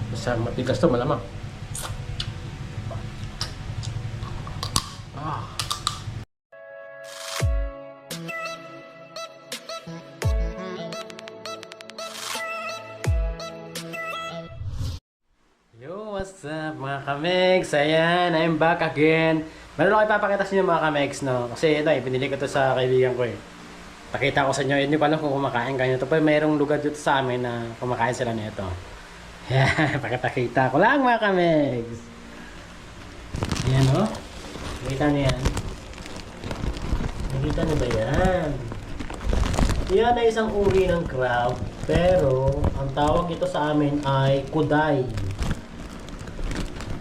Basta matigas to, malamang. Ah. Yo, what's up mga kamegs? Ayan, I'm back again. Meron ako ipapakita sa inyo mga kamegs, no? Kasi ito pinili ko to sa kaibigan ko eh. Pakita ko sa inyo, hindi ko alam kung kumakain kayo. Ito pa mayroong lugar dito sa amin na kumakain sila nito. Yan, pakita ko lang mga kamegs. Ayan o. Oh. Nakita niyo yan? Nakita niyo ba yan? Yan ay isang uri ng crab. Pero, ang tawag ito sa amin ay kuday.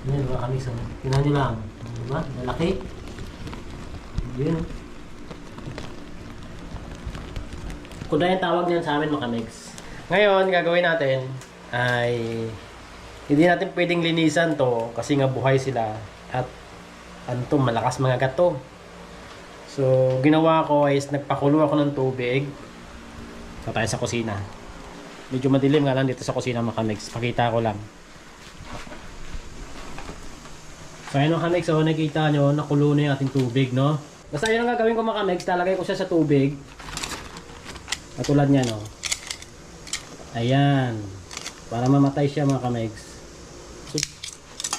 Yan mga kamegs. Tingnan niyo lang. Diba? Malaki. Yan. Kuday ang tawag niyan sa amin mga kamegs. Ngayon, gagawin natin ay hindi natin pwedeng linisan to kasi nga buhay sila at ano to, malakas mga gato. So, ginawa ko is nagpakulo ako ng tubig. So, tayo sa kusina. Medyo madilim nga lang dito sa kusina mga kamegs. Pakita ko lang. So, ayun mga kamegs. So, nakita nyo, nakulo na yung ating tubig, no? Basta yun ang gagawin ko mga kamegs. Talagay ko siya sa tubig. Katulad niya, no? Ayan. Para mamatay siya mga kamegs.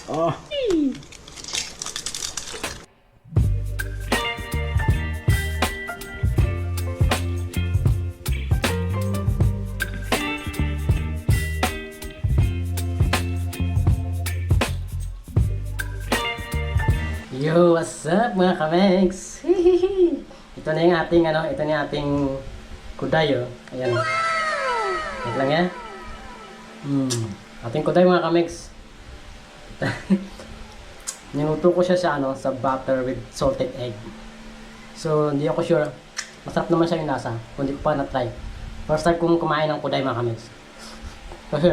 Oh! Yo, what's up mga kamegs? Ito na yung ating ito na yung ating kuday oh. Ayan. Wait lang yan. Ating kuday mga kamegs. Niluto ko siya sa butter with salted egg. So, hindi ako sure. Masarap naman siya yung lasa. Kung hindi ko pa na-try. First time kong kumain ng kuday mga kamegs. Kasi,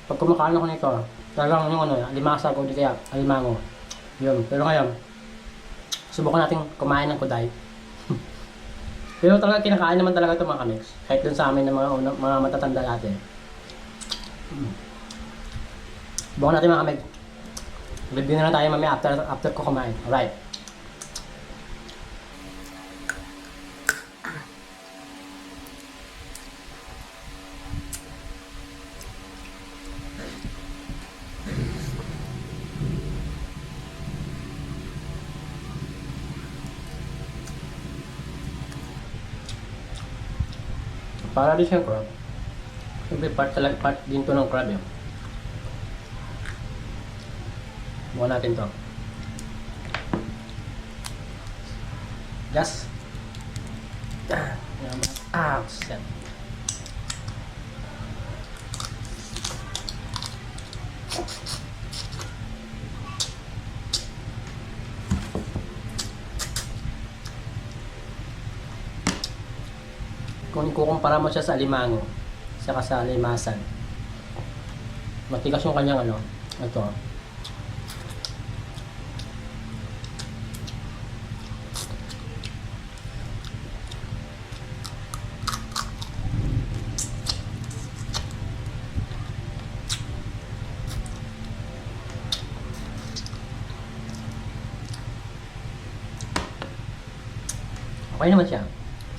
pag kumakain ako nito, talagang yung limasa ko, di kaya alimango. Yun. Pero ngayon, subukan natin kumain ng kuday. Pero talaga kinakain naman talaga ito mga kamegs. Kahit dun sa amin ng mga matatanda dati. Subukan natin mga kamegs. Review na lang tayo mamaya after ko kumain. Alright. Para din siyang crab. Siyempre part din to ng crab yun. Bukan natin to. Gas. Set. Kung ikukumpara mo siya sa alimango, saka sa limasan, matigas yung kanyang ito. Okay naman siya.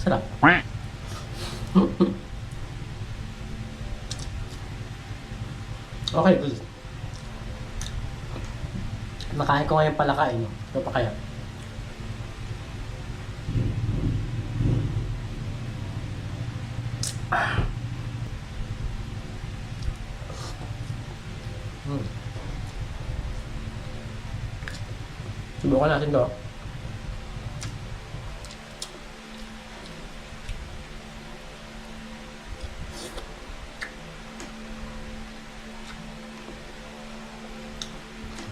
Sarap. Okay, good. Nakain ko ngayon palakain. Ito pa kaya. Subukan natin to.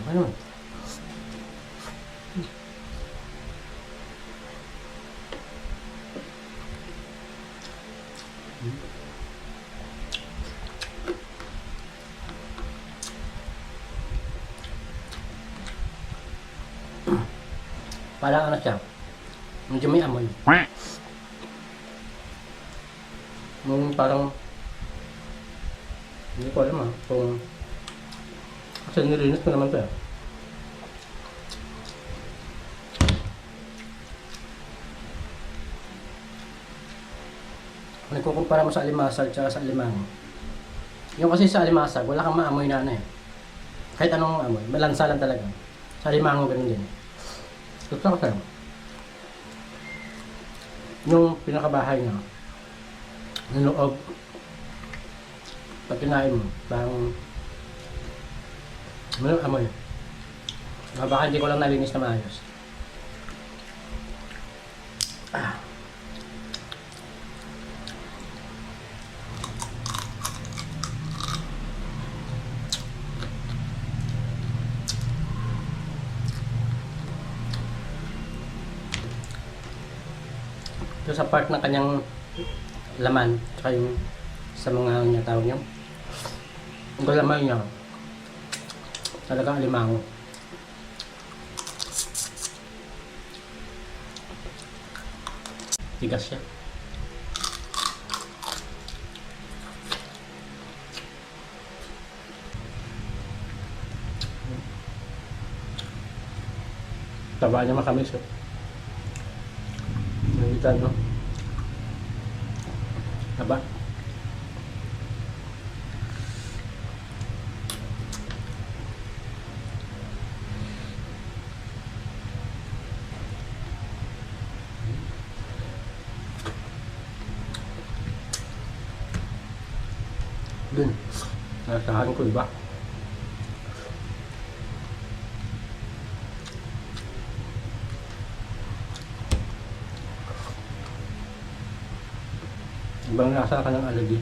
Ano? Parang siya. Medyo may amoy. Parang hindi ko alam kung Kasi nilinis ko naman to eh. Nagkukumpara mo sa alimasag at sa alimango. Yung kasi sa alimasag, wala kang maamoy na ano eh. Kahit anong amoy, malansa lang talaga. Sa alimango ganun din. Gusto ko sa'yo. Yung pinakabahay niya, yung loob, pag kinain mo, parang ano amoy. Baka hindi ko lang nalinis na maayos. Ah. Ito sa part ng kanyang laman, tsaka yung sa mga niya tawag niya. Ang laman niya, talagang alimango. Tigas siya. Taba niya makamis eh. Nalitan no? Taba. Dun. Nasahan ko iba. Ibang lasa ka ng allergy.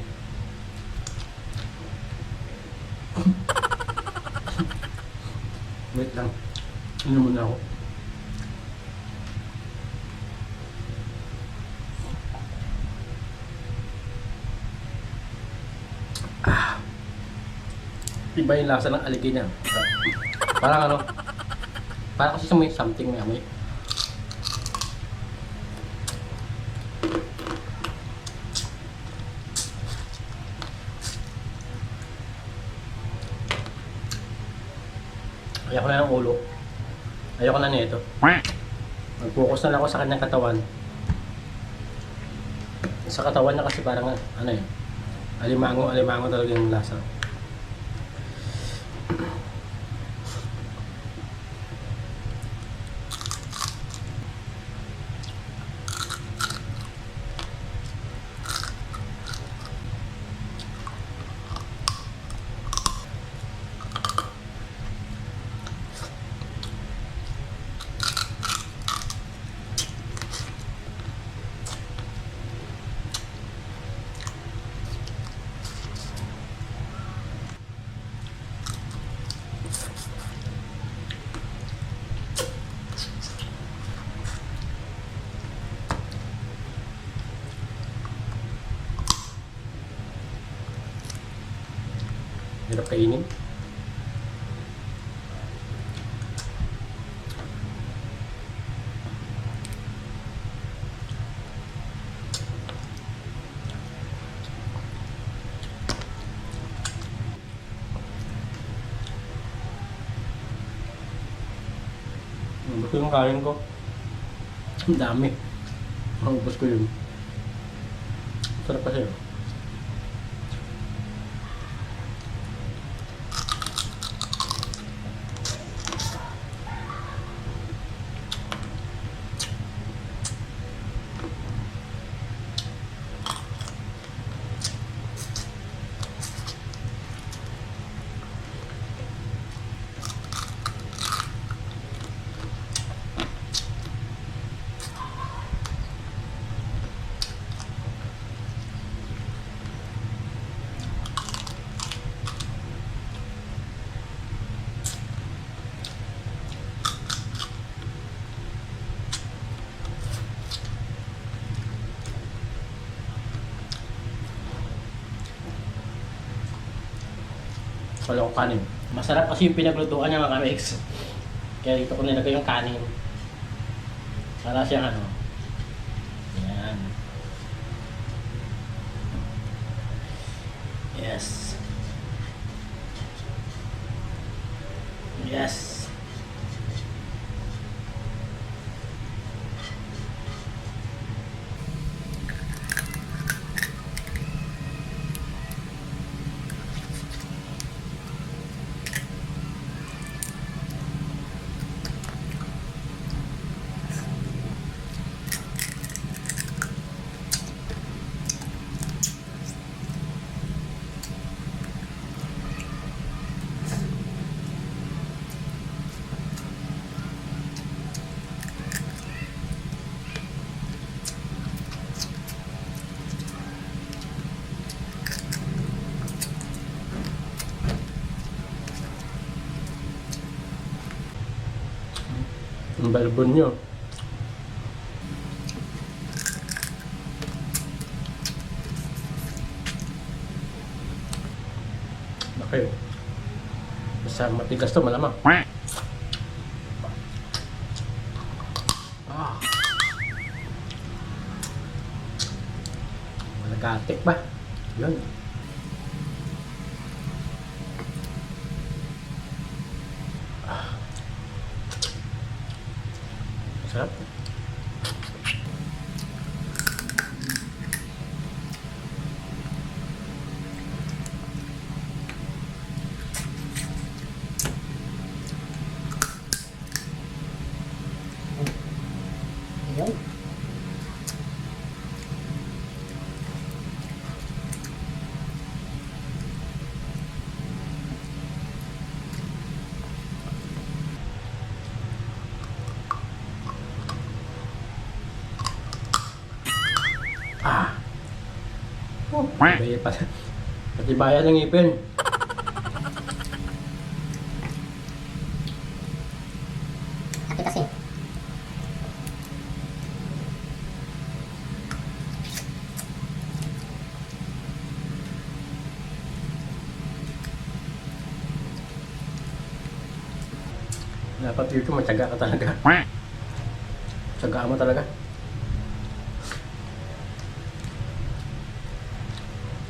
Wait lang. Inom muna ako. Iba yung lasa ng aligay niya. Parang ano, parang kasi may something may amoy. Ayoko na ng ulo. Ayoko na nito. Mag-focus na lang ako sa kanyang katawan. Sa katawan niya kasi parang ano eh, alimango talaga yung lasa. Hirap kainin. Gusto yung kain ko. Ang dami. Maubos ko yun. Sarap kasi yun. Wala akong kanin. Masarap kasi yung pinaglutuan niya mga kamix. Kaya dito ko nilagay yung kanin. Para siyang ano. Yan. Yes. Yes. Ang balbon nyo. Okay. Basta matigas to, malamang. Ah. Malagatik ba? Yun. Sarap. Ayan. Ah. Oh, patibay pa. Patibayan ng ngipin. Ate kasi. Dapat dito matyaga ka talaga. Tyagaan mo talaga.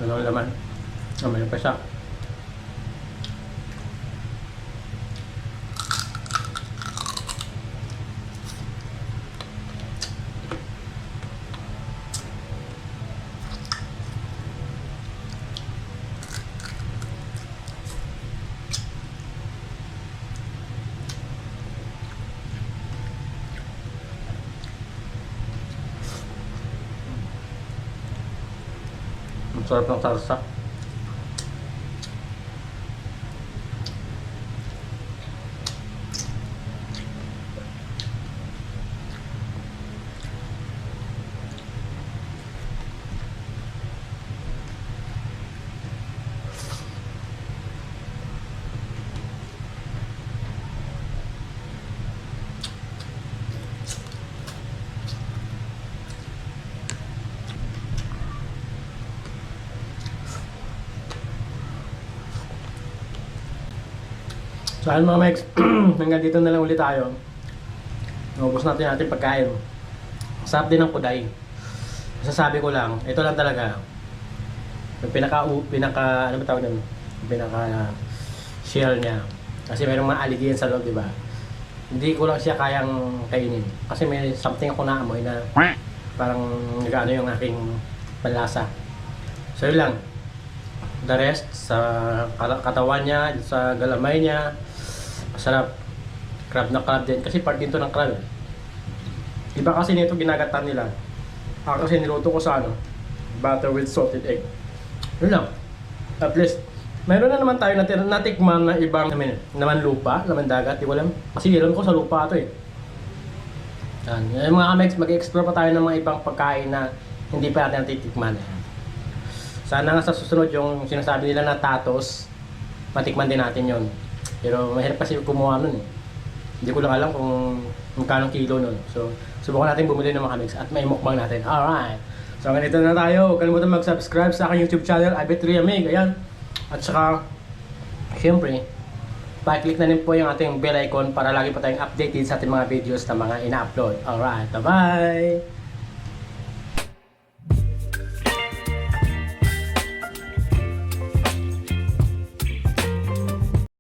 Ano ang laman? May pa siya. Ang sarap ng sarsa. So ayun mga Mex, hanggang dito na lang ulit tayo. Naubos natin ating pagkain. Sarap din ng kuday. Masasabi ko lang, ito lang talaga. Yung pinaka ano ba tawag nun? Yung pinaka shell niya. Kasi mayroong mga aligi sa loob, di ba? Hindi ko lang siya kayang kainin. Kasi may something ako naamoy na parang nag-ano yung aking panlasa. So yun lang. The rest, sa katawan niya, sa galamay niya, masarap. Crab na crab din. Kasi part din to ng crab. Iba kasi nito ginagatan nila. Ako kasi niluto ko sa ano, butter with salted egg. Yun lang. At least, mayroon na naman tayo natikman na ibang naman lupa, naman dagat. Di ko alam. Kasi alam ko sa lupa ito eh. Yan. Yung mga Amex, mag-explore pa tayo ng mga ibang pagkain na hindi pa natin natitikman. Sana nga sa susunod yung sinasabi nila na tatos, matikman din natin yon. Pero mahirap kasi kumuha nun eh. Hindi ko lang alam kung magkano kilo nun. So, subukan natin bumili ng mga mix at may mukbang natin. Alright! So, ganito na tayo. Huwag kalimutan mag-subscribe sa aking YouTube channel, Ibet Riamig. Ayan. At saka, syempre, pa-click na rin po yung ating bell icon para lagi pa tayong updated sa ating mga videos na mga ina-upload. Alright! Bye-bye!